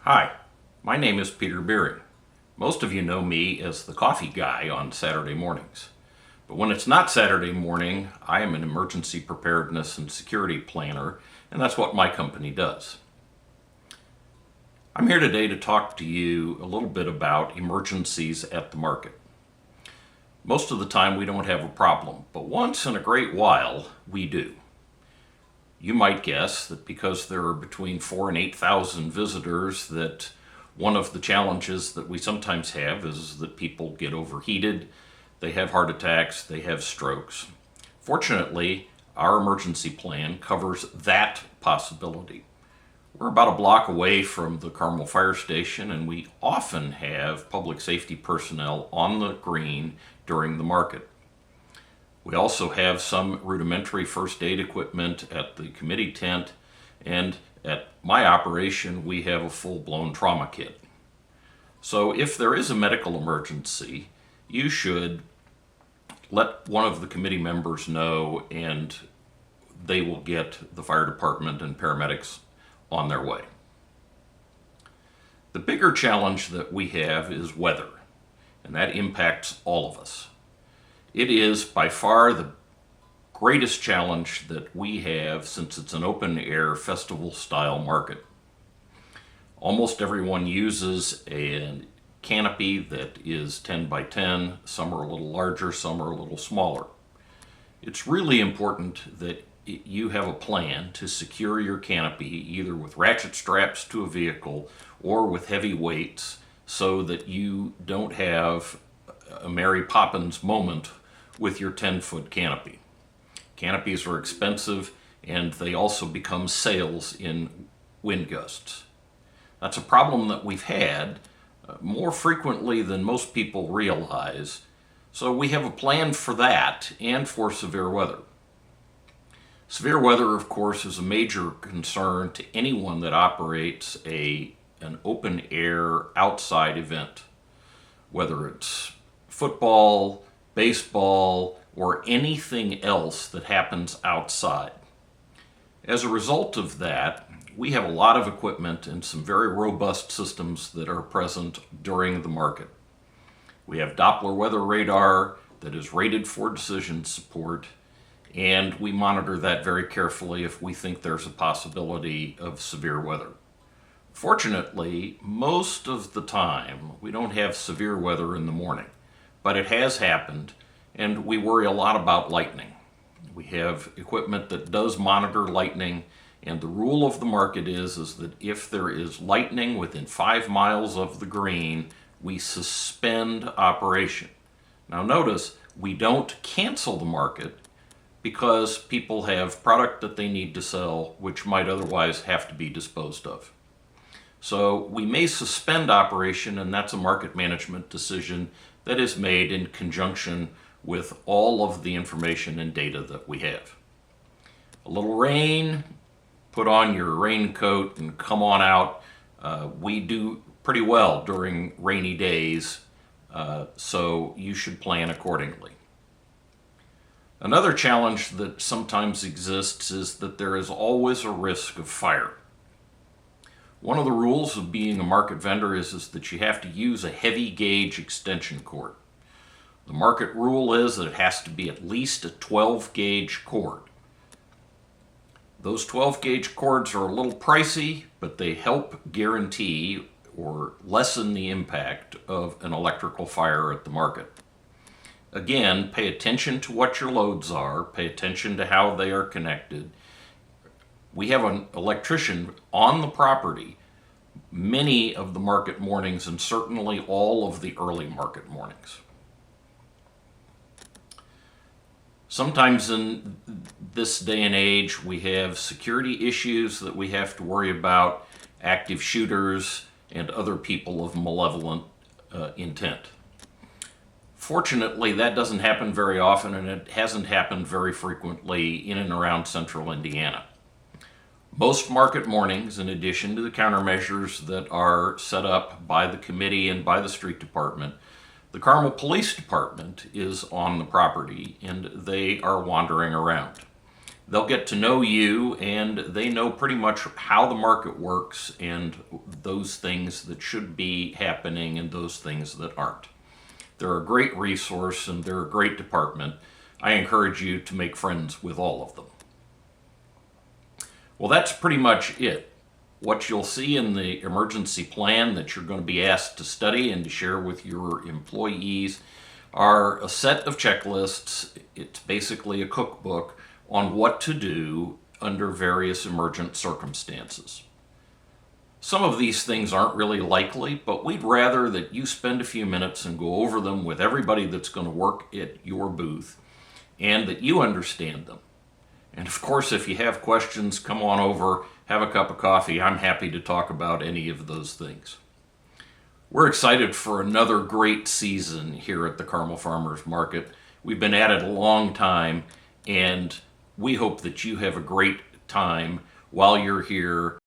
Hi, my name is Peter Beering. Most of you know me as the coffee guy on Saturday mornings. But when it's not Saturday morning, I am an emergency preparedness and security planner, and that's what my company does. I'm here today to talk to you a little bit about emergencies at the market. Most of the time we don't have a problem, but once in a great while we do. You might guess that because there are between 4,000 and 8,000 visitors that one of the challenges that we sometimes have is that people get overheated, they have heart attacks, they have strokes. Fortunately, our emergency plan covers that possibility. We're about a block away from the Carmel Fire Station, and we often have public safety personnel on the green during the market. We also have some rudimentary first aid equipment at the committee tent, and at my operation we have a full-blown trauma kit. So if there is a medical emergency, you should let one of the committee members know, and they will get the fire department and paramedics on their way. The bigger challenge that we have is weather, and that impacts all of us. It is by far the greatest challenge that we have since it's an open air festival style market. Almost everyone uses a canopy that is 10 by 10. Some are a little larger, some are a little smaller. It's really important that you have a plan to secure your canopy either with ratchet straps to a vehicle or with heavy weights so that you don't have a Mary Poppins moment with your 10-foot canopy. Canopies are expensive, and they also become sails in wind gusts. That's a problem that we've had more frequently than most people realize, so we have a plan for that and for severe weather. Severe weather, of course, is a major concern to anyone that operates an open-air outside event, whether it's football, baseball, or anything else that happens outside. As a result of that, we have a lot of equipment and some very robust systems that are present during the market. We have Doppler weather radar that is rated for decision support, and we monitor that very carefully if we think there's a possibility of severe weather. Fortunately, most of the time we don't have severe weather in the morning. But it has happened, and we worry a lot about lightning. We have equipment that does monitor lightning, and the rule of the market is that if there is lightning within 5 miles of the green, we suspend operation. Now notice, we don't cancel the market because people have product that they need to sell which might otherwise have to be disposed of. So we may suspend operation, and that's a market management decision that is made in conjunction with all of the information and data that we have. A little rain, put on your raincoat and come on out. We do pretty well during rainy days, so you should plan accordingly. Another challenge that sometimes exists is that there is always a risk of fire. One of the rules of being a market vendor is that you have to use a heavy gauge extension cord. The market rule is that it has to be at least a 12 gauge cord. Those 12 gauge cords are a little pricey, but they help guarantee or lessen the impact of an electrical fire at the market. Again, pay attention to what your loads are, pay attention to how they are connected. We have an electrician on the property many of the market mornings and certainly all of the early market mornings. Sometimes in this day and age we have security issues that we have to worry about, active shooters and other people of malevolent intent. Fortunately, that doesn't happen very often, and it hasn't happened very frequently in and around central Indiana. Most market mornings, in addition to the countermeasures that are set up by the committee and by the street department, the Carmel Police Department is on the property and they are wandering around. They'll get to know you, and they know pretty much how the market works and those things that should be happening and those things that aren't. They're a great resource and they're a great department. I encourage you to make friends with all of them. Well, that's pretty much it. What you'll see in the emergency plan that you're going to be asked to study and to share with your employees are a set of checklists. It's basically a cookbook on what to do under various emergent circumstances. Some of these things aren't really likely, but we'd rather that you spend a few minutes and go over them with everybody that's going to work at your booth and that you understand them. And of course, if you have questions, come on over, have a cup of coffee. I'm happy to talk about any of those things. We're excited for another great season here at the Carmel Farmers Market. We've been at it a long time, and we hope that you have a great time while you're here